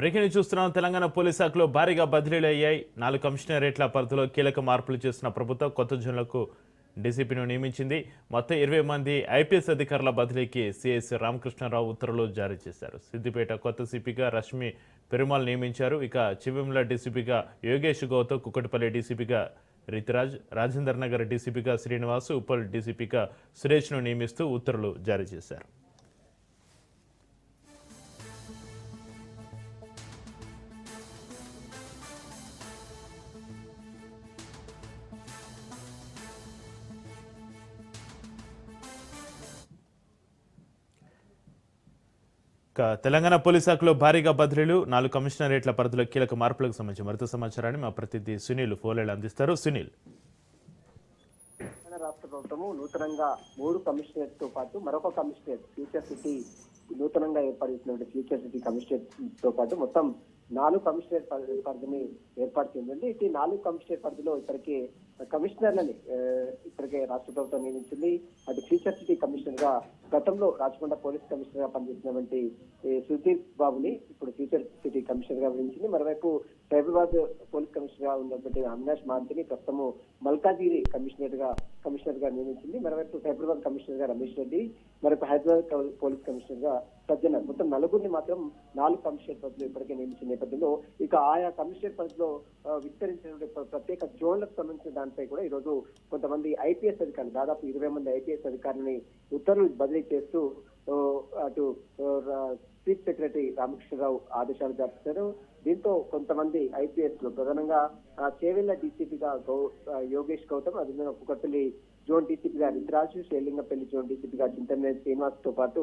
Breaking news చూస్తున్నాం. Telangana police శాఖలో భారీగా బదిలీలు అయ్యాయి. 4 కమిషనరేట్ల పరిధిలో కీలక మార్పులు చేసిన ప్రభుత్వం కొత్త జోన్లకు డీసీపీని నియమించింది. మొత్తం 20 మంది ఐపీఎస్ అధికారుల బదిలీకి సిఎస్ రామకృష్ణారావు ఉత్తర్వులు జారీ చేశారు. సిద్దిపేట కొత్త సిపిగా రష్మి పెరుమాల్ నియమించారు. ఇక చివెంల డీసీపీగా యోగేష్ గౌతమ్, కుక్కటిపల్లి డీసీపీగా రితిరాజ్, రాజేందర్ నగర్ డీసీపీగా శ్రీనివాస్, ఉప్పల్ డీసీపీగా సురేష్ను నియమిస్తూ ఉత్తర్వులు జారీ చేశారు. తెలంగాణ పోలీస్ శాఖలో భారీగా బదిలీలు, 4 కమిషనరేట్ల పరిధిలో కీలక మార్పులకు సంబంధించి మరింత సమాచారాన్ని మా ప్రతినిధి సునీల్ ఫోలేలు అందిస్తారు. సునీల్, రాష్ట్ర ప్రభుత్వము నూతనంగా 3 కమిషనరేట్ తో పాటు మరొక కమిషనరేట్ ఫ్యూచర్ సిటీ నూతనంగా ఏర్పాటు చేసినటువంటి ఫ్యూచర్ సిటీ కమిషనరేట్ తో పాటు మొత్తం 4 కమిషనరేట్ పరిధిని ఏర్పాటు చేయండి. ఈ 4 కమిషనరేట్ పరిధిలో ఇప్పటికే కమిషనర్లని ఇప్పటికే రాష్ట్ర ప్రభుత్వం నియమించింది. అటు ఫ్యూచర్ సిటీ కమిషనర్ గా గతంలో రాచకొండ పోలీస్ కమిషనర్ గా పనిచేసినటువంటి సుధీర్ బాబుని ఇప్పుడు ఫ్యూచర్ సిటీ కమిషనర్ గా నియమించింది. మరోవైపు హైదరాబాద్ పోలీస్ కమిషనర్ గా ఉన్నటువంటి అవినాష్ మాంతిని ప్రస్తుతము మల్కాజిగిరి కమిషనర్ గా నియమించింది. మరోవైపు హైదరాబాద్ కమిషనర్ గా రమేష్ రెడ్డి, మరొక హైదరాబాద్ పోలీస్ కమిషనర్ గా సజ్జనర్, మొత్తం 4 మాత్రం 4 కమిషనర్ పరిధిలో ఇప్పటికే నియమించిన నేపథ్యంలో ఇక ఆయా కమిషనర్ పరిధిలో విస్తరించిన ప్రత్యేక జోన్లకు సంబంధించిన దానిపై కూడా ఈ రోజు కొంతమంది ఐపీఎస్ అధికారులు, దాదాపు 20 మంది ఐపీఎస్ అధికారులని ఉత్తర్వులు బదిలీ చేస్తూ అటు చీఫ్ సెక్రటరీ రామకృష్ణరావు ఆదేశాలు జారీ చేశారు. దీంతో కొంతమంది ఐపీఎస్ లో ప్రధానంగా చేవెళ్ల డీసీపీగా యోగేష్ గౌతమ్, అదేవిధంగా కుక్కట్పల్లి జోన్ డీసీపీగా రితిరాజ్, షేలింగపల్లి జోన్ డీసీపీగా చింతనేని శ్రీనివాస్ తో పాటు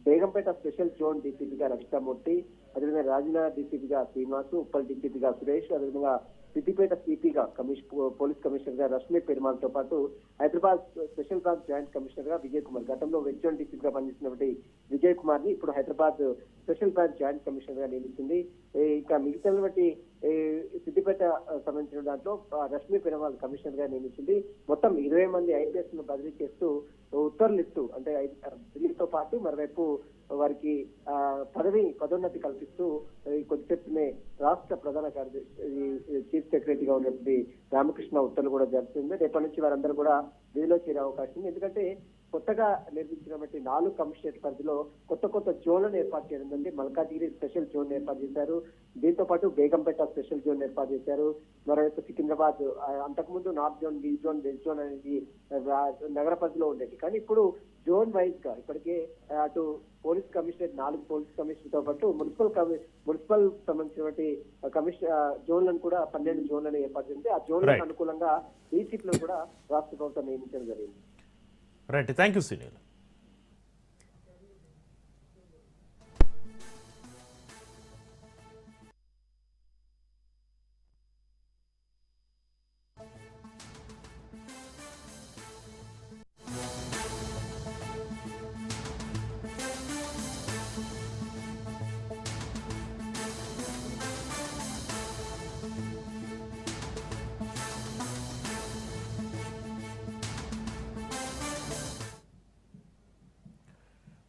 బేగంపేట స్పెషల్ జోన్ డీసీపీగా రక్షితామూర్తి, అదేవిధంగా రాజనగర్ డీసీపీగా శ్రీనివాస్, ఉప్పల్ డీసీపీగా సురేష్, అదేవిధంగా సిద్దిపేట సిపిగా పోలీస్ కమిషనర్ గా రష్మి పెరుమాల్ తో పాటు Hyderabad special branch joint commissioner గా విజయ్ కుమార్, గతంలో వెస్ట్ జోన్ డీసీపీగా పనిచేసినటువంటి విజయ్ కుమార్ ని ఇప్పుడు Hyderabad special branch joint commissioner గా నియమించింది. ఇక మిగతా సిద్దిపేట సంబంధించిన దాంట్లో రష్మి పెరుమాల్ కమిషనర్ గా నియమించింది. మొత్తం 20 మంది ఐపీఎస్ ను బదిలీ చేస్తూ ఉత్తర్వులు ఇస్తూ, అంటే ఢిల్లీతో పాటు మరోవైపు వారికి పదోన్నతి కల్పిస్తూ కొద్దిసేపునే రాష్ట్ర ప్రధాన కార్యదర్శి చీఫ్ సెక్రటరీగా ఉన్నటువంటి రామకృష్ణ ఉత్తర్వులు కూడా జరుగుతుంది. రేపటి నుంచి వారందరూ కూడా విధిలో చేరే అవకాశం ఉంది. ఎందుకంటే కొత్తగా నిర్మించినటువంటి 4 కమిషనరేట్ పరిధిలో కొత్త జోన్లను ఏర్పాటు చేయడం ఉంది. మల్కాజిగిరి స్పెషల్ జోన్ ఏర్పాటు చేశారు. దీంతో పాటు బేగంపేట స్పెషల్ జోన్ ఏర్పాటు చేశారు. మరోవైపు సికింద్రాబాద్, అంతకుముందు north zone, east zone, west zone అనేది నగర పరిధిలో ఉండేది. కానీ ఇప్పుడు జోన్ వైజ్ గా ఇప్పటికే అటు పోలీస్ కమిషనరేట్ 4 పోలీస్ కమిషనర్ తో పాటు మున్సిపల్ సంబంధించినటువంటి జోన్లను కూడా 12 జోన్లను ఏర్పాటు చేసింది. ఆ జోన్లకు అనుకూలంగా డీసీపీలను కూడా రాష్ట్ర ప్రభుత్వం నియమించడం జరిగింది. Right, thank you Sunil.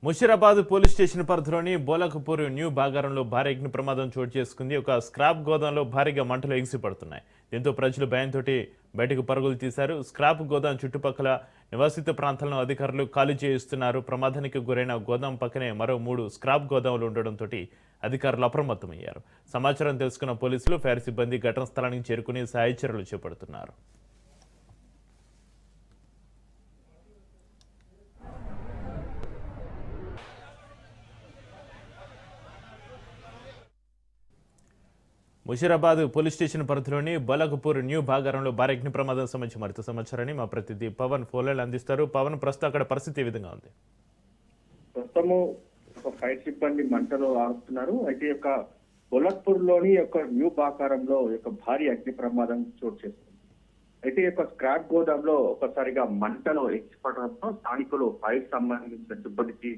Musheerabad police station పరిధిలోని బోలకపూర్ న్యూ బాగారంలో భారీ అగ్ని ప్రమాదం చోటు చేసుకుంది. ఒక స్క్రాప్ గోదాంలో భారీగా మంటలు ఎగిసిపడుతున్నాయి. దీంతో ప్రజలు భయంతో బయటకు పరుగులు తీశారు. స్క్రాప్ గోదాం చుట్టుపక్కల నివాసిత ప్రాంతాలను అధికారులు ఖాళీ చేయిస్తున్నారు. ప్రమాదానికి గురైన గోదాం పక్కనే మరో 3 స్క్రాప్ గోదాములు ఉండడంతో అధికారులు అప్రమత్తమయ్యారు. సమాచారం తెలుసుకున్న పోలీసులు, ఫైర్ సిబ్బంది ఘటనా స్థలానికి చేరుకుని సహాయ చర్యలు చేపడుతున్నారు. ముషీరాబాద్ పోలీస్ స్టేషన్ పరిధిలోని బోలకపూర్ న్యూ బాగారంలో భారీ అగ్ని ప్రమాదం సంబంధించి మరింత సమాచారాన్ని మా ప్రతినిధి పవన్ ఫోలేలు అందిస్తారు. పవన్, ప్రస్తుతం అక్కడ పరిస్థితి ఏ విధంగా ఉంది? ప్రస్తుతము ఒక ఫైర్ సిబ్బంది మంటలు ఆడుతున్నారు. అయితే బోలక్పూర్ లోని న్యూ బాకారంలో భారీ అగ్ని ప్రమాదం చోటు చేస్తుంది. అయితే స్క్రాప్ గోదాంలో ఒకసారిగా మంటలు ఎక్కిపడడంతో స్థానికులు ఫైర్ సంబంధించిన సిబ్బందికి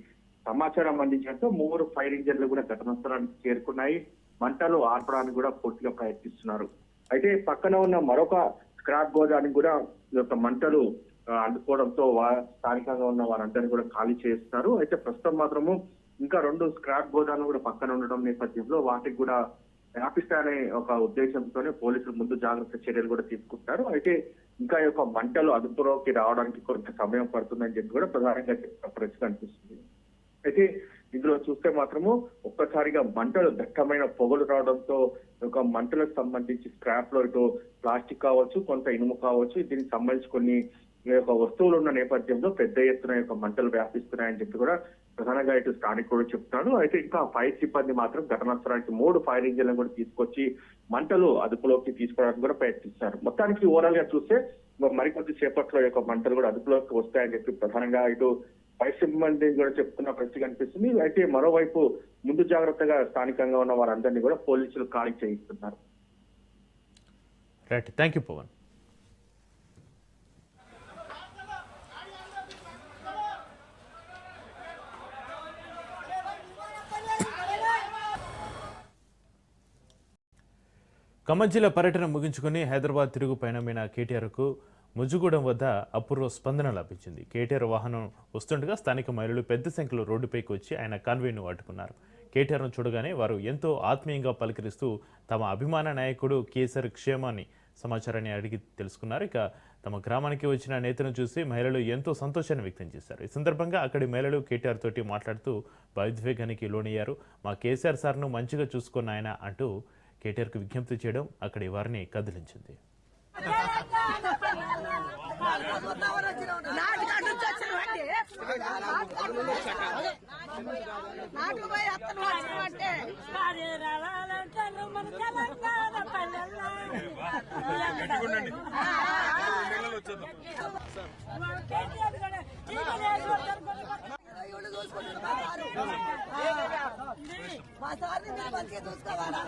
సమాచారం అందించడంతో 3 ఫైర్ ఇంజన్లు కూడా ఘటనా స్థలానికి చేరుకున్నాయి. మంటలు ఆర్పడానికి కూడా పూర్తిగా ప్రయత్నిస్తున్నారు. అయితే పక్కన ఉన్న మరొక స్క్రాప్ గోదానికి కూడా మంటలు అందుకోవడంతో స్థానికంగా ఉన్న వారందరినీ కూడా ఖాళీ చేస్తున్నారు. అయితే ప్రస్తుతం మాత్రము ఇంకా 2 స్క్రాప్ గోదాములు కూడా పక్కన ఉండడం నేపథ్యంలో వాటికి కూడా వ్యాపిస్తాయనే ఒక ఉద్దేశంతోనే పోలీసులు ముందు జాగ్రత్త చర్యలు కూడా తీసుకుంటారు. అయితే ఇంకా ఈ యొక్క మంటలు అదుపులోకి రావడానికి కొంత సమయం పడుతుందని చెప్పి కూడా ప్రధానంగా చెప్పిన పరిస్థితి అనిపిస్తుంది. అయితే ఇందులో చూస్తే మాత్రము ఒక్కసారిగా మంటలు దట్టమైన పొగలు రావడంతో ఒక మంటలకు సంబంధించి స్క్రాప్ లో ఇటు ప్లాస్టిక్ కావచ్చు, కొంత ఇనుము కావచ్చు, దీనికి సంబంధించి కొన్ని వస్తువులు ఉన్న నేపథ్యంలో పెద్ద ఎత్తున యొక్క మంటలు వ్యాపిస్తున్నాయని చెప్పి కూడా ప్రధానంగా ఇటు స్థానికుడు చెప్తున్నాడు. అయితే ఇంకా ఫైర్ సిబ్బంది మాత్రం ఘటనా స్థలానికి 3 ఫైర్ ఇంజిన్లను కూడా తీసుకొచ్చి మంటలు అదుపులోకి తీసుకోవడానికి కూడా ప్రయత్నిస్తారు. మొత్తానికి ఓవరాల్ గా చూస్తే మరికొద్ది సేపట్లో యొక్క మంటలు కూడా అదుపులోకి వస్తాయని చెప్పి ప్రధానంగా ఇటు ఫైర్ సిబ్బంది కూడా చెప్తున్న పరిస్థితి కనిపిస్తుంది. అయితే మరోవైపు ముందు జాగ్రత్తగా స్థానికంగా ఉన్న వారందరినీ కూడా పోలీసులు ఖాళీ చేయిస్తున్నారు. Right, thank you Pavan. Khammam జిల్లా పర్యటన ముగించుకుని హైదరాబాద్ తిరుగు పయనమైన కేటీఆర్కు ముజుగూడెం వద్ద అపూర్వ స్పందన లభించింది. కేటీఆర్ వాహనం వస్తుండగా స్థానిక మహిళలు పెద్ద సంఖ్యలో రోడ్డుపైకి వచ్చి ఆయన కాన్వేను అడ్డుకున్నారు. కేటీఆర్ను చూడగానే వారు ఎంతో ఆత్మీయంగా పలకరిస్తూ తమ అభిమాన నాయకుడు కేసీఆర్ క్షేమాన్ని సమాచారాన్ని అడిగి తెలుసుకున్నారు. ఇక తమ గ్రామానికి వచ్చిన నేతను చూసి మహిళలు ఎంతో సంతోషాన్ని వ్యక్తం చేశారు. ఈ సందర్భంగా అక్కడి మహిళలు కేటీఆర్ తోటి మాట్లాడుతూ భావోద్వేగానికి లోనయ్యారు. మా కేసీఆర్ సార్ను మంచిగా చూసుకున్న ఆయన అంటూ కేటీఆర్కు విజ్ఞప్తి చేయడం అక్కడి వారిని కదిలించింది. మా సార్ని మీరు మంచిగా చూసుకోవాలా?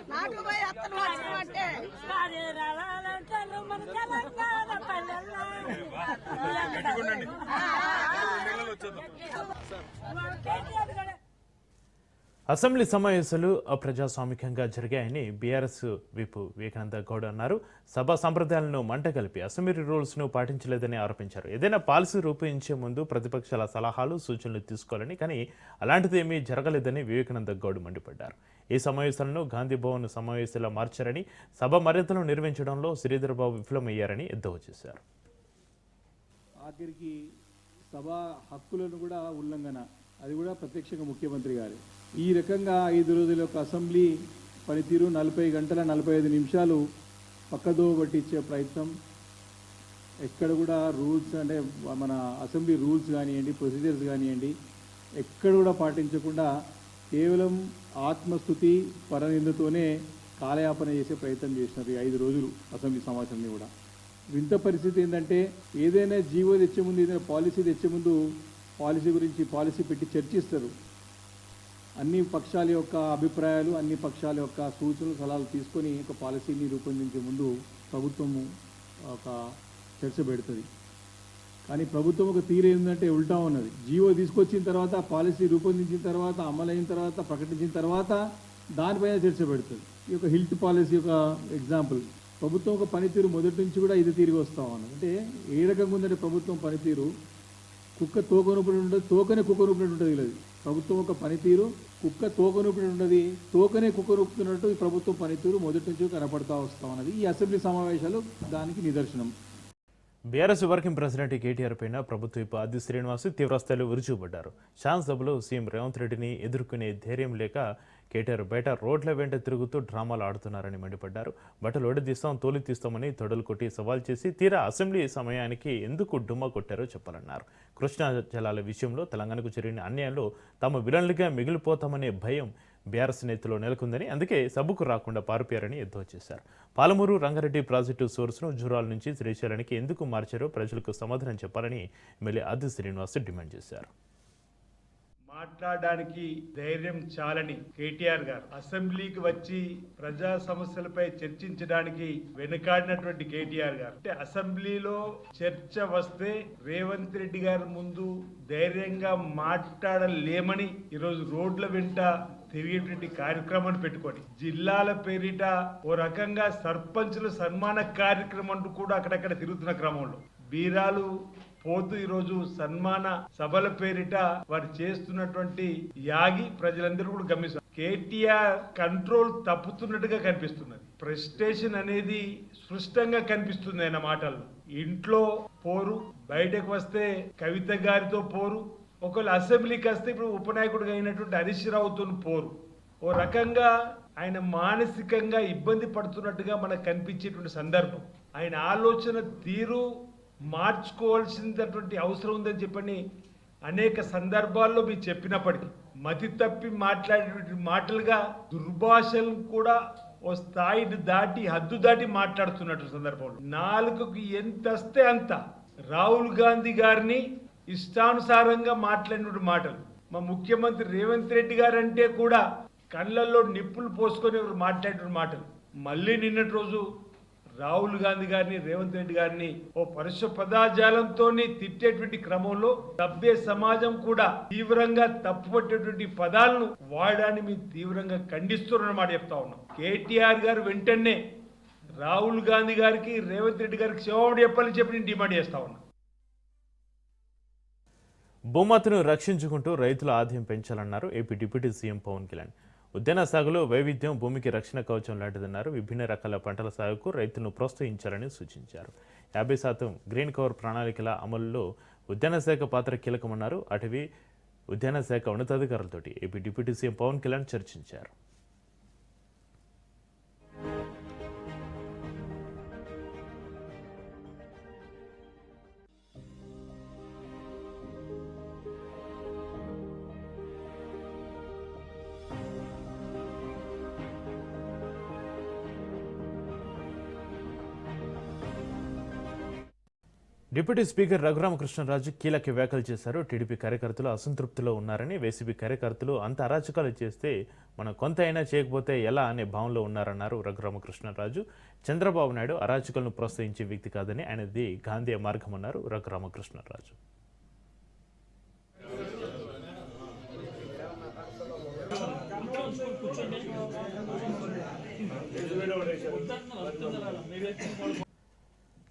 నాటు పోయి అత్తను అంటే అసెంబ్లీ సమావేశాలు అప్రజాస్వామికంగా జరిగాయని బీఆర్ఎస్ విప్ వివేకానంద గౌడ్ అన్నారు. సభా సంప్రదాయాలను మంటగలిపి అసెంబ్లీ రూల్స్ను పాటించలేదని ఆరోపించారు. ఏదైనా పాలసీ రూపొందించే ముందు ప్రతిపక్షాల సలహాలు, సూచనలు తీసుకోవాలని, కానీ అలాంటిది ఏమీ జరగలేదని వివేకానంద గౌడ్ మండిపడ్డారు. ఈ సమావేశాలను గాంధీ భవన్ సమావేశాల్లో మార్చారని, సభ మర్యాదలను నిర్వహించడంలో శ్రీధర్ బాబు విఫలమయ్యారని ఎద్దేవా చేశారు. ఆఖరికి సభా హక్కులను కూడా ఉల్లంఘన, అది కూడా ప్రత్యక్షంగా ముఖ్యమంత్రి గారు. ఈ రకంగా 5 రోజుల యొక్క అసెంబ్లీ పనితీరు 40 గంటల 45 నిమిషాలు పక్కదో పట్టించే ప్రయత్నం, ఎక్కడ కూడా రూల్స్ అంటే మన అసెంబ్లీ రూల్స్ కానివ్వండి, ప్రొసీజర్స్ కానివ్వండి, ఎక్కడ కూడా పాటించకుండా కేవలం ఆత్మస్థుతి పరనిందతోనే కాలయాపన చేసే ప్రయత్నం చేసినారు ఈ 5 రోజులు అసెంబ్లీ సమావేశాన్ని కూడా. వింత పరిస్థితి ఏంటంటే, ఏదైనా జీవో తెచ్చే ముందు, ఏదైనా పాలసీ తెచ్చే ముందు పాలసీ గురించి పాలసీ పెట్టి చర్చిస్తారు. అన్ని పక్షాల యొక్క అభిప్రాయాలు, అన్ని పక్షాల యొక్క సూచనలు, సలహాలు తీసుకొని ఒక పాలసీని రూపొందించే ముందు ప్రభుత్వము ఒక చర్చ పెడుతుంది. కానీ ప్రభుత్వం ఒక తీరు ఏంటంటే ఉల్టా ఉన్నది. జీవో తీసుకొచ్చిన తర్వాత, పాలసీ రూపొందించిన తర్వాత, అమలైన తర్వాత, ప్రకటించిన తర్వాత దానిపైన చర్చ పెడుతుంది. ఈ యొక్క హిల్ట్ పాలసీ ఒక ఎగ్జాంపుల్. ప్రభుత్వం ఒక పనితీరు మొదటి నుంచి కూడా ఇది తిరిగి వస్తాం అన్నది. అంటే ఏ రకంగా ఉందంటే ప్రభుత్వం పనితీరు, కుక్క తోక నూపినట్టు ఉంటుంది, తోకనే కుక్క నూపినట్టు ఉంటుంది. లేదు, ప్రభుత్వం ఒక పనితీరు కుక్క తోక నూపినట్టు ఉంటుంది, తోకనే కుక్క నూపుతున్నట్టు ఈ ప్రభుత్వం పనితీరు మొదటి నుంచి కనపడతా వస్తాం అన్నది ఈ అసెంబ్లీ సమావేశాలు దానికి నిదర్శనం. బీఆర్ఎస్ వర్కింగ్ ప్రెసిడెంట్ కేటీఆర్ పైన ప్రభుత్వ విప్ ఆది శ్రీనివాస్ తీవ్రస్థాయిలో విరుచుకుపడ్డారు. శాసనసభలో సీఎం రేవంత్ రెడ్డిని ఎదుర్కొనే ధైర్యం లేక కేటీఆర్ బయట రోడ్ల వెంట తిరుగుతూ డ్రామాలు ఆడుతున్నారని మండిపడ్డారు. బట్టలు ఒడదీస్తాం, తోలు తీస్తామని తొడలు కొట్టి సవాల్ చేసి తీరా అసెంబ్లీ సమయానికి ఎందుకు డుమ్మా కొట్టారో చెప్పాలన్నారు. కృష్ణా జలాల విషయంలో తెలంగాణకు జరిగిన అన్యాయంలో తాము విలన్లుగా మిగిలిపోతామనే భయం బీఆర్ఎస్ నేతలో నెలకొందని, అందుకే సభకు రాకుండా పారిపోయారని ఎద్దేవా చేశారు. పాలమూరు రంగారెడ్డి ప్రాజెక్టు సోర్స్ను జూరాల నుంచి శ్రీశైలానికి ఎందుకు మార్చారో ప్రజలకు సమాధానం చెప్పాలని ఎమ్మెల్యే ఆది శ్రీనివాస్ డిమాండ్ చేశారు. మాట్లాడడానికి ధైర్యం చాలని కేటీఆర్ గారు అసెంబ్లీకి వచ్చి ప్రజా సమస్యలపై చర్చించడానికి వెనుకాడినటువంటి కేటీఆర్ గారు అంటే అసెంబ్లీలో చర్చ వస్తే రేవంత్ రెడ్డి గారి ముందు ధైర్యంగా మాట్లాడలేమని ఈరోజు రోడ్ల వెంట తిరిగేటువంటి కార్యక్రమాన్ని పెట్టుకొని జిల్లాల పేరిట ఓ రకంగా సర్పంచుల సన్మాన కార్యక్రమం కూడా అక్కడక్కడ తిరుగుతున్న క్రమంలో బీరాలు పోతూ ఈరోజు సన్మాన సభల పేరిట వారు చేస్తున్నటువంటి యాగి ప్రజలందరూ కూడా గమనిస్తారు. కేటీఆర్ కంట్రోల్ తప్పుతున్నట్టుగా కనిపిస్తున్నది. ప్రెస్టేషన్ అనేది స్పష్టంగా కనిపిస్తుంది ఆయన మాటల్లో. ఇంట్లో పోరు, బయటకు వస్తే కవిత గారితో పోరు, ఒకవేళ అసెంబ్లీకి వస్తే ఇప్పుడు ఉపనాయకుడిగా అయినటువంటి హరీష్ రావుతో పోరు. ఓ రకంగా ఆయన మానసికంగా ఇబ్బంది పడుతున్నట్టుగా మనకు కనిపించేటువంటి సందర్భం. ఆయన ఆలోచన తీరు మార్చుకోవాల్సినటువంటి అవసరం ఉందని చెప్పని అనేక సందర్భాల్లో మీరు చెప్పినప్పటికీ మతి తప్పి మాట్లాడేటువంటి మాటలుగా దుర్భాషలు కూడా ఓ స్థాయిని దాటి హద్దు దాటి మాట్లాడుతున్నట్టు సందర్భంలో నాలుగుకు ఎంత వస్తే అంత రాహుల్ గాంధీ గారిని ఇష్టానుసారంగా మాట్లాడిన మాటలు. మా ముఖ్యమంత్రి రేవంత్ రెడ్డి గారు అంటే కూడా కళ్ళల్లో నిప్పులు పోసుకొని మాట్లాడిన మాటలు. మళ్ళీ నిన్నటి రోజు రాహుల్ గాంధీ గారిని రేవంత్ రెడ్డి గారిని ఓ పరుష పదాజాలంతో తిట్టేటువంటి క్రమంలో సభ్య సమాజం కూడా తీవ్రంగా తప్పుపట్టేటువంటి పదాలను వాడడాన్ని మేము తీవ్రంగా ఖండిస్తున్నారన్నమాట చెప్తా ఉన్నాం. కేటీఆర్ గారు వెంటనే రాహుల్ గాంధీ గారికి రేవంత్ రెడ్డి గారికి క్షమాపణ చెప్పాలని చెప్పి నేను డిమాండ్ చేస్తా ఉన్నా. భూమతును రక్షించుకుంటూ రైతుల ఆదాయం పెంచాలన్నారు AP deputy CM Pawan Kalyan. ఉద్యాన సాగులో వైవిధ్యం భూమికి రక్షణ కవచం లాంటిదన్నారు. విభిన్న రకాల పంటల సాగుకు రైతులను ప్రోత్సహించాలని సూచించారు. 50% గ్రీన్ కవర్ ప్రణాళికల అమలులో ఉద్యాన శాఖ పాత్ర కీలకమన్నారు. అటవీ ఉద్యాన శాఖ ఉన్నతాధికారులతో AP deputy CM Pawan Kalyan చర్చించారు. డిప్యూటీ స్పీకర్ రఘురామకృష్ణరాజు కీలక వ్యాఖ్యలు చేశారు. టీడీపీ కార్యకర్తలు అసంతృప్తిలో ఉన్నారని, వైసీపీ కార్యకర్తలు అంత అరాచకాలు చేస్తే మనం కొంత అయినా చేయకపోతే ఎలా అనే భావంలో ఉన్నారన్నారు రఘురామకృష్ణరాజు. చంద్రబాబు నాయుడు అరాచకులను ప్రోత్సహించే వ్యక్తి కాదని, ఆయనది గాంధీ మార్గమన్నారు రఘురామకృష్ణరాజు.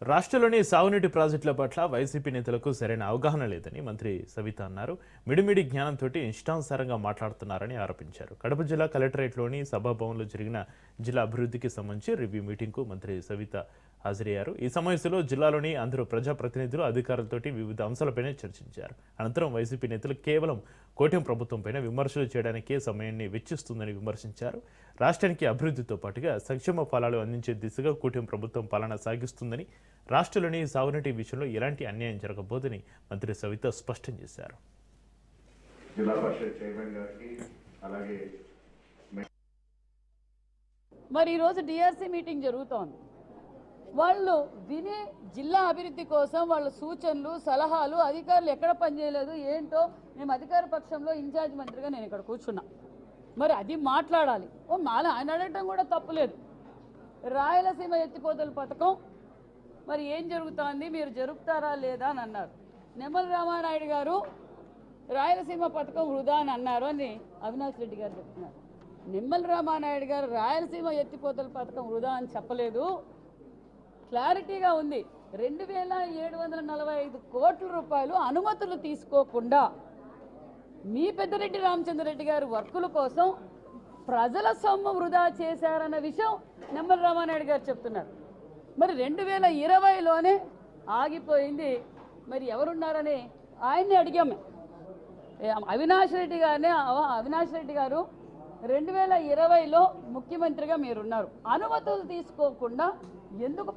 రాష్ట్రంలోని సాగునీటి ప్రాజెక్టుల పట్ల వైసీపీ నేతలకు సరైన అవగాహన లేదని మంత్రి సవిత అన్నారు. మిడిమిడి జ్ఞానంతో ఇష్టానుసారంగా మాట్లాడుతున్నారని ఆరోపించారు. కడప జిల్లా కలెక్టరేట్లోని సభాభవన్లో జరిగిన జిల్లా అభివృద్ధికి సంబంధించి రివ్యూ మీటింగ్కు మంత్రి సవిత హాజరయ్యారు. ఈ సమావేశంలో జిల్లాలోని అందరూ ప్రజాప్రతినిధులు, అధికారులతోటి వివిధ అంశాలపైన చర్చించారు. అనంతరం వైసీపీ నేతలు కేవలం కూటమి ప్రభుత్వంపైన విమర్శలు చేయడానికే సమయాన్ని వెచ్చిస్తుందని విమర్శించారు. రాష్ట్రానికి అభివృద్ధితో పాటుగా సంక్షేమ ఫలాలు అందించే దిశగా కూటమి ప్రభుత్వం పాలన సాగిస్తుందని, రాష్ట్రంలోని సాగునీటి విషయంలో ఎలాంటి అన్యాయం జరగబోదని మంత్రి సవిత స్పష్టం చేశారు. మరి ఈరోజు డిఆర్సీ మీటింగ్ జరుగుతోంది. వాళ్ళు వినే జిల్లా అభివృద్ధి కోసం వాళ్ళ సూచనలు, సలహాలు అధికారులు ఎక్కడ పనిచేయలేదు ఏంటో మేము అధికార పక్షంలో ఇన్ఛార్జ్ మంత్రిగా నేను ఇక్కడ కూర్చున్నా. మరి అది మాట్లాడాలి. ఆయన అడగటం కూడా తప్పులేదు. రాయలసీమ ఎత్తిపోతల పథకం మరి ఏం జరుగుతోంది, మీరు జరుపుతారా లేదా అని అన్నారు. నిమ్మల రామానాయుడు గారు రాయలసీమ పథకం వృధా అని అన్నారు అని అవినాష్ రెడ్డి గారు చెప్తున్నారు. నిమ్మల రామానాయుడు గారు రాయలసీమ ఎత్తిపోతల పథకం వృధా అని చెప్పలేదు. క్లారిటీగా ఉంది. 2745 కోట్ల రూపాయలు అనుమతులు తీసుకోకుండా మీ పెద్దిరెడ్డి రామచంద్రరెడ్డి గారు వర్కుల కోసం ప్రజల సొమ్ము వృధా చేశారన్న విషయం నిమ్మల రామానాయుడు గారు చెప్తున్నారు. మరి 2020లోనే ఆగిపోయింది. మరి ఎవరున్నారని ఆయన్ని అడిగాము. అవినాష్ రెడ్డి గారు 2020లో ముఖ్యమంత్రిగా మీరున్నారు, అనుమతులు తీసుకోకుండా ఎందుకు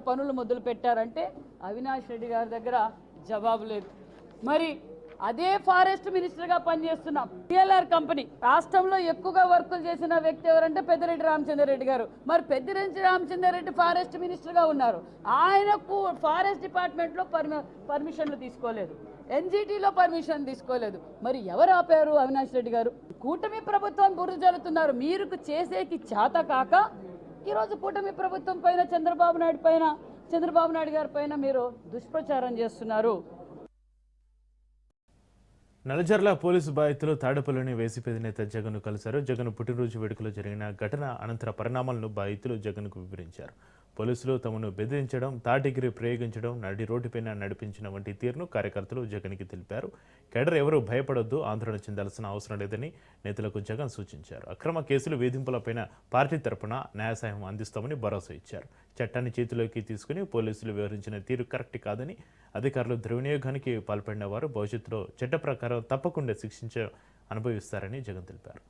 పనులు మొదలు పెట్టారంటే అవినాష్ రెడ్డి గారి దగ్గర జవాబు లేదు. మరి అదే ఫారెస్ట్ మినిస్టర్గా పనిచేస్తున్నాం. పిఎల్ఆర్ కంపెనీ రాష్ట్రంలో ఎక్కువగా వర్కులు చేసిన వ్యక్తి ఎవరంటే పెద్దిరెడ్డి రామచంద్రరెడ్డి గారు. మరి పెద్దిరెడ్డి రామచంద్రరెడ్డి ఫారెస్ట్ మినిస్టర్గా ఉన్నారు. ఆయనకు ఫారెస్ట్ డిపార్ట్మెంట్లో పర్మిషన్లు తీసుకోలేదు. ఎన్జిటిలో పర్మిషన్ తీసుకోలేదు. మరి ఎవరు ఆపారు? అవినాష్ రెడ్డి గారు. కూటమి ప్రభుత్వం బురద జల్లుతున్నారు. మీరు చేసేకి చేత కాక ఈరోజు కూటమి ప్రభుత్వం పైన చంద్రబాబు నాయుడు గారి పైన మీరు దుష్ప్రచారం చేస్తున్నారు. నల్లజర్ల పోలీసు బాధితులు తాడేపల్లిలోని వైసీపీ అధినేత జగన్ను కలిశారు. జగన్ పుట్టినరోజు వేడుకలో జరిగిన ఘటన అనంతర పరిణామాలను బాధితులు జగన్కు వివరించారు. పోలీసులు తమను బెదిరించడం, తాటిగిరి ప్రయోగించడం, నడి రోడ్డుపైన నడిపించిన వంటి తీరును కార్యకర్తలు జగన్కి తెలిపారు. కేడర్ ఎవరూ భయపడొద్దు, ఆందోళన చెందాల్సిన అవసరం లేదని నేతలకు జగన్ సూచించారు. అక్రమ కేసులు, వేధింపులపైన పార్టీ తరపున న్యాయ సాయం అందిస్తామని భరోసా ఇచ్చారు. చట్టాన్ని చేతిలోకి తీసుకుని పోలీసులు వ్యవహరించిన తీరు కరెక్ట్ కాదని, అధికారులు దుర్వినియోగానికి పాల్పడిన వారు భవిష్యత్తులో చట్ట ప్రకారం తప్పకుండా శిక్షించ అనుభవిస్తారని జగన్ తెలిపారు.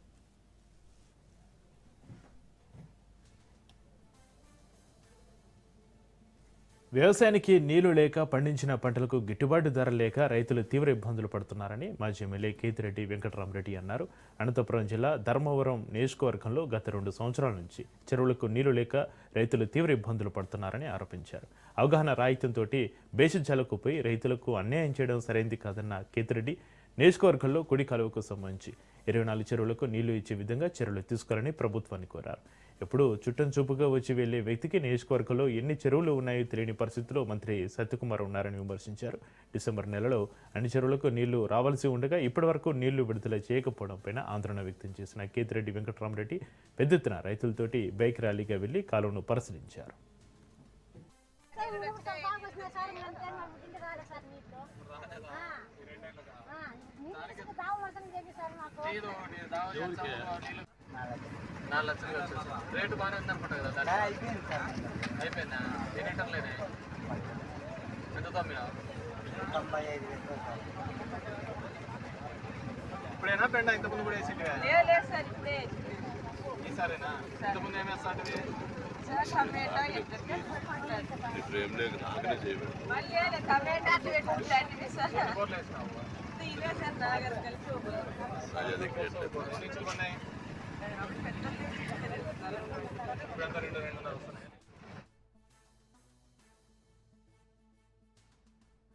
వ్యవసాయానికి నీళ్లు లేక పండించిన పంటలకు గిట్టుబాటు ధర లేక రైతులు తీవ్ర ఇబ్బందులు పడుతున్నారని మాజీ ఎమ్మెల్యే కేతిరెడ్డి వెంకటరామరెడ్డి అన్నారు. అనంతపురం జిల్లా ధర్మవరం నియోజకవర్గంలో గత 2 సంవత్సరాల నుంచి చెరువులకు నీళ్లు లేక రైతులు తీవ్ర ఇబ్బందులు పడుతున్నారని ఆరోపించారు. అవగాహన రాహిత్యంతో బేషజాలకు పోయి రైతులకు అన్యాయం చేయడం సరైంది కాదన్న కేతిరెడ్డి నియోజకవర్గంలో కుడి కాలువకు సంబంధించి 24 చెరువులకు నీళ్లు ఇచ్చే విధంగా చర్యలు తీసుకోవాలని ప్రభుత్వాన్ని కోరారు. ఎప్పుడు చుట్టం చూపుగా వచ్చి వెళ్లే వ్యక్తికి నియోజకవర్గంలో ఎన్ని చెరువులు ఉన్నాయో తెలియని పరిస్థితిలో మంత్రి సత్యకుమార్ ఉన్నారని విమర్శించారు. డిసెంబర్ నెలలో అన్ని చెరువులకు నీళ్లు రావాల్సి ఉండగా ఇప్పటివరకు నీళ్లు విడుదల చేయకపోవడంపై ఆందోళన వ్యక్తం చేసిన కేతిరెడ్డి వెంకటరామరెడ్డి పెద్ద ఎత్తున రైతులతోటి బైక్ ర్యాలీగా వెళ్లి కాలువను పరిశీలించారు. రేటు బాగానే ఉందనుకుంటా కదా, అయిపోయిందా? ఎన్ని లీటర్లేనే? ఎంత తమ్మినా? ఇప్పుడైనా పెండ ఇంతకుముందు కూడా వేసి ఈసారేనా? ఇంతకుముందు ఏం వేస్తా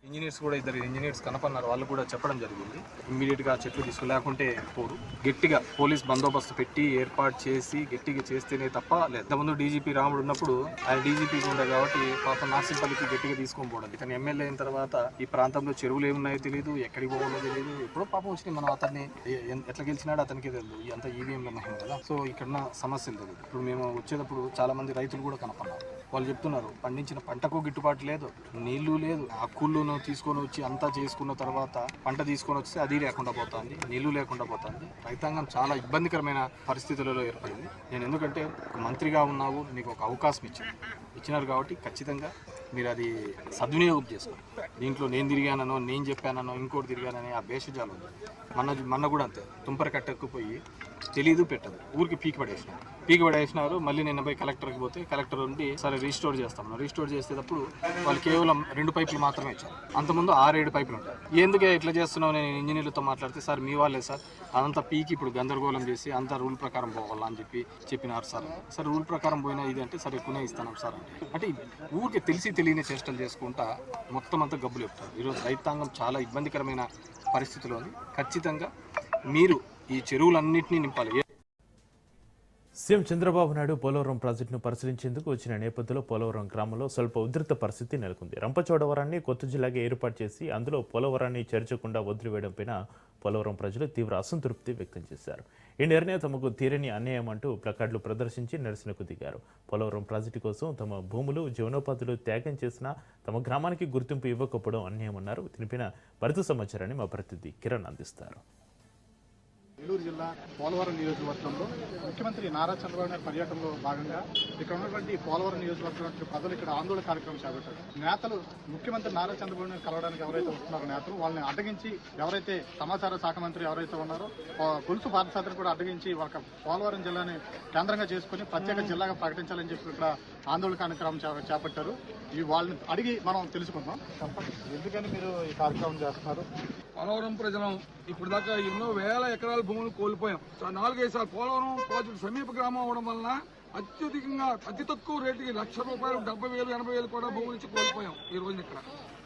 ఇంజనీర్స్ కూడా ఇద్దరు ఇంజనీర్స్ కనపన్నారు. వాళ్ళు కూడా చెప్పడం జరిగింది ఇమ్మీడియట్గా చెట్లు తీసుకులేకుంటే పోరు, గట్టిగా పోలీస్ బందోబస్తు పెట్టి ఏర్పాటు చేసి గట్టిగా చేస్తేనే తప్ప లేదు. ముందు డీజీపీ రాముడు ఉన్నప్పుడు ఆయన డీజీపీ ఉండే కాబట్టి పాపం నార్సింపల్లికి గట్టిగా తీసుకొని పోవడం. ఇతను ఎమ్మెల్యే అయిన తర్వాత ఈ ప్రాంతంలో చెరువులు ఏమున్నాయో తెలియదు, ఎక్కడికి పోవాలో తెలియదు. ఎప్పుడో పాపం వచ్చి మనం అతన్ని ఎట్లా గెలిచినాడో అతనికే తెలియదు. అంత ఈవీఎంలో మహిమ కదా. సో ఇక్కడ సమస్యలు తెలియదు. ఇప్పుడు మేము వచ్చేటప్పుడు చాలా మంది రైతులు కూడా కనపన్నారు. వాళ్ళు చెప్తున్నారు పండించిన పంటకు గిట్టుబాటు లేదు, నీళ్లు లేదు, హక్కులను తీసుకొని వచ్చి అంతా చేసుకున్న తర్వాత పంట తీసుకొని వస్తే అది లేకుండా పోతుంది, నీళ్లు లేకుండా పోతుంది. రైతాంగం చాలా ఇబ్బందికరమైన పరిస్థితులలో ఏర్పడింది. నేను ఎందుకంటే మంత్రిగా ఉన్నావు, నీకు ఒక అవకాశం ఇచ్చినారు కాబట్టి ఖచ్చితంగా మీరు అది సద్వినియోగం చేసుకోండి. దీంట్లో నేను తిరిగానో, నేను చెప్పానో, ఇంకోటి తిరిగానని ఆ భేషజాలు ఉంది. మొన్న కూడా అంతే, తుంపర కట్టకపోయి తెలీదు పెట్టదు, ఊరికి పీకి పడేసినారు. మళ్ళీ నిన్న పోయి కలెక్టర్కి పోతే కలెక్టర్ ఉండి సరే రీస్టోర్ చేస్తాం. రీస్టోర్ చేసేటప్పుడు వాళ్ళు కేవలం 2 పైపులు మాత్రమే ఇచ్చారు. అంతకుముందు 6-7 పైపులు ఉంటాయి. ఎందుకే ఇట్లా చేస్తున్నావు? నేను ఇంజనీర్లతో మాట్లాడితే సార్ మీ వాళ్ళే సార్, అదంతా పీకి ఇప్పుడు గందరగోళం చేసి అంతా రూల్ ప్రకారం పోవాలని చెప్పినారు సార్. సరే రూల్ ప్రకారం పోయినా ఇది అంటే సరే ఎక్కువనే ఇస్తాను సార్ అంటే ఊరికి తెలియని చేష్టలు చేసుకుంటా మొత్తం అంతా గబ్బులు చెప్తారు. ఈరోజు రైతాంగం చాలా ఇబ్బందికరమైన పరిస్థితిలో ఉంది. ఖచ్చితంగా మీరు ఈ చెరువులన్నింటినీ నింపాలి. సీఎం చంద్రబాబు నాయుడు పోలవరం ప్రాజెక్టును పరిశీలించేందుకు వచ్చిన నేపథ్యంలో పోలవరం గ్రామంలో స్వల్ప ఉధృత పరిస్థితి నెలకొంది. రంపచోడవరాన్ని కొత్త జిల్లాగా ఏర్పాటు చేసి అందులో పోలవరాన్ని చేర్చకుండా వదిలివేయడంపైన పోలవరం ప్రజలు తీవ్ర అసంతృప్తి వ్యక్తం చేశారు. ఈ నిర్ణయం తమకు తీరని అన్యాయం అంటూ ప్లకార్డులు ప్రదర్శించి నిరసనకు దిగారు. పోలవరం ప్రాజెక్టు కోసం తమ భూములు, జీవనోపాధులు త్యాగం చేసినా తమ గ్రామానికి గుర్తింపు ఇవ్వకపోవడం అన్యాయమన్నారు. దీనిపైన మరింత సమాచారాన్ని మా ప్రతినిధి కిరణ్ అందిస్తారు. ఏలూరు జిల్లా పోలవరం నియోజకవర్గంలో ముఖ్యమంత్రి నారా చంద్రబాబు నాయుడు పర్యటనలో భాగంగా ఇక్కడ ఉన్నటువంటి పోలవరం నియోజకవర్గం ప్రజలు ఇక్కడ ఆందోళన కార్యక్రమం చేపట్టారు. నేతలు ముఖ్యమంత్రి నారా చంద్రబాబు నాయుడు కలవడానికి ఎవరైతే వస్తున్నారో నేతలు వాళ్ళని అడ్డగించి ఎవరైతే సమాచార శాఖ మంత్రి ఎవరైతే ఉన్నారో గొలుసు పాదయాత్రను కూడా అడ్డగించి వాళ్ళ పోలవరం జిల్లాని కేంద్రంగా చేసుకుని ప్రత్యేక జిల్లాగా ప్రకటించాలని చెప్పి ఇక్కడ ఆందోళన కార్యక్రమం చేపట్టారు. వాళ్ళని అడిగి మనం తెలుసుకుందాం. ఎందుకని మీరు ఈ కార్యక్రమం చేస్తున్నారు? పోలవరం ప్రజలం ఇప్పుడు దాకా ఎన్నో వేల ఎకరాల భూములు కోల్పోయాం. 4-5 సార్లు పోలవరం ప్రాజెక్టు సమీప గ్రామం అవడం వలన అత్యధికంగా అతి తక్కువ రేటుకి ₹1,00,000, 70,000, 80,000 కూడా భూముల నుంచి కోల్పోయాం. ఈ రోజున ఇక్కడ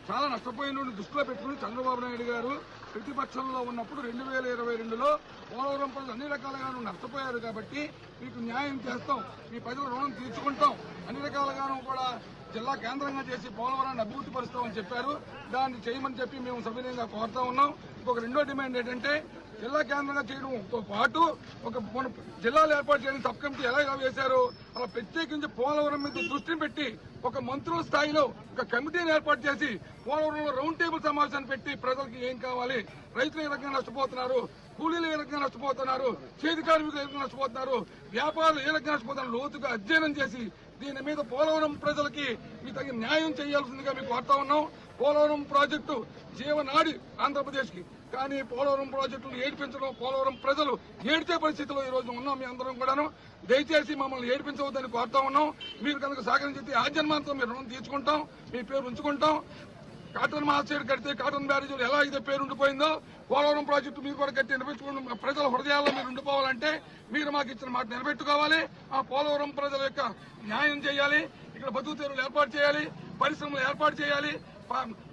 చాలా నష్టపోయిన దృష్టిలో పెట్టుకుని చంద్రబాబు నాయుడు గారు ప్రతిపక్షంలో ఉన్నప్పుడు 2022లో పోలవరం ప్రజలు అన్ని రకాలుగాను నష్టపోయారు కాబట్టి మీకు న్యాయం చేస్తాం, మీ ప్రజల రుణం తీర్చుకుంటాం, అన్ని రకాలుగాను కూడా జిల్లా కేంద్రంగా చేసి పోలవరాన్ని అభివృద్ధి పరుస్తామని చెప్పారు. దాన్ని చేయమని చెప్పి మేము సవినయంగా కోరుతా ఉన్నాం. ఇంకొక రెండో డిమాండ్ ఏంటంటే జిల్లా కేంద్రంగా చేయడంతో పాటు ఒక మన జిల్లాలు ఏర్పాటు చేయడం సబ్ కమిటీ ఎలా వేశారో అలా ప్రత్యేకించి పోలవరం మీద దృష్టిని పెట్టి ఒక మంత్రుల స్థాయిలో ఒక కమిటీని ఏర్పాటు చేసి పోలవరంలో రౌండ్ టేబుల్ సమావేశాన్ని పెట్టి ప్రజలకు ఏం కావాలి, రైతులు ఏ రకంగా నష్టపోతున్నారు, కూలీలు ఏ రకంగా నష్టపోతున్నారు, చేతి కార్మికులు ఏ రకంగా నష్టపోతున్నారు, వ్యాపారులు ఏ రకంగా నష్టపోతున్నారు లోతుగా అధ్యయనం చేసి దీని మీద పోలవరం ప్రజలకి మీ తగిన న్యాయం చేయాల్సిందిగా మీకు కోరుతా ఉన్నాం. పోలవరం ప్రాజెక్టు జీవనాడి ఆంధ్రప్రదేశ్కి, కానీ పోలవరం ప్రాజెక్టులు ఏడిపించడం, పోలవరం ప్రజలు ఏడ్చే పరిస్థితిలో ఈ రోజు ఉన్నాం. మీ అందరం కూడాను దయచేసి మమ్మల్ని ఏడిపించవద్దని కోరుతా ఉన్నాం. మీరు కనుక సహకరించి ఆజన్మాంతం మీరు రుణం తీర్చుకుంటాం, మీ పేరు ఉంచుకుంటాం. కాటన్ మహాసేడు కడితే కాటన్ బ్యారేజీలు ఎలా అయితే పేరు ఉండిపోయిందో పోలవరం ప్రాజెక్టు మీరు కూడా కట్టి నిలబెట్టుకుని ప్రజల హృదయాల్లో మీరు ఉండిపోవాలంటే మీరు మాకు ఇచ్చిన మాట నిలబెట్టుకోవాలి. ఆ పోలవరం ప్రజల యొక్క న్యాయం చేయాలి, ఇక్కడ బతుకు తెరువులు ఏర్పాటు చేయాలి, పరిశ్రమలు ఏర్పాటు చేయాలి,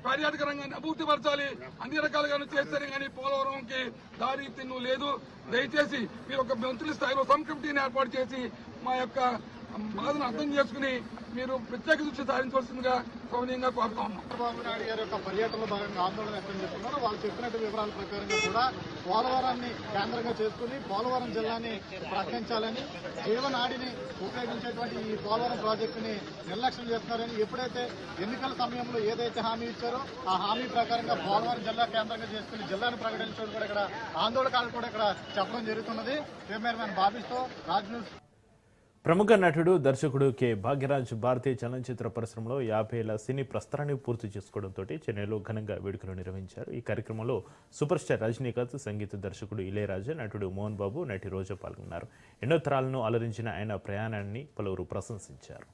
పర్యాటక రంగాన్ని అభివృద్ధి పరచాలి. అన్ని రకాలుగాను చేస్తేనే కానీ పోలవరంకి దారి తిన్ను లేదు. దయచేసి మీరు ఒక మంత్రుల స్థాయిలో సబ్ కమిటీని ఏర్పాటు చేసి మా యొక్క బాధను అర్థం చేసుకుని మీరు ప్రత్యేక దృష్టి సారించవలసిందిగా సౌనీయంగా కోరుతా ఉన్నాం. చంద్రబాబు నాయుడు గారి యొక్క పర్యటనలో భాగంగా ఆందోళన వ్యక్తం చేస్తున్నారు. వాళ్ళు చెప్పినట్టు వివరాల ప్రకారంగా కూడా పోలవరాన్ని కేంద్రంగా చేసుకుని పోలవరం జిల్లాని ప్రకటించాలని, జీవనాడిని ఉపయోగించేటువంటి ఈ పోలవరం ప్రాజెక్టుని నిర్లక్ష్యం చేస్తున్నారని, ఎప్పుడైతే ఎన్నికల సమయంలో ఏదైతే హామీ ఇచ్చారో ఆ హామీ ప్రకారంగా పోలవరం జిల్లా కేంద్రంగా చేసుకుని జిల్లాను ప్రకటించడం కూడా ఇక్కడ ఆందోళనకారులు కూడా ఇక్కడ చెప్పడం జరుగుతున్నది. కెమెరామెన్ బాబీస్తో రాజ్ న్యూస్. ప్రముఖ నటుడు దర్శకుడు కె భాగ్యరాజ్ భారతీయ చలనచిత్ర పరిశ్రమలో 50 ఏళ్ల సినీ ప్రస్థానాన్ని పూర్తి చేసుకోవడంతో చెన్నైలో ఘనంగా వేడుకలు నిర్వహించారు. ఈ కార్యక్రమంలో సూపర్ స్టార్ రజనీకాంత్, సంగీత దర్శకుడు ఇళయరాజా, నటుడు మోహన్ బాబు, నటి రోజా పాల్గొన్నారు. ఎన్నో తరాలను అలరించిన ఆయన ప్రయాణాన్ని పలువురు ప్రశంసించారు.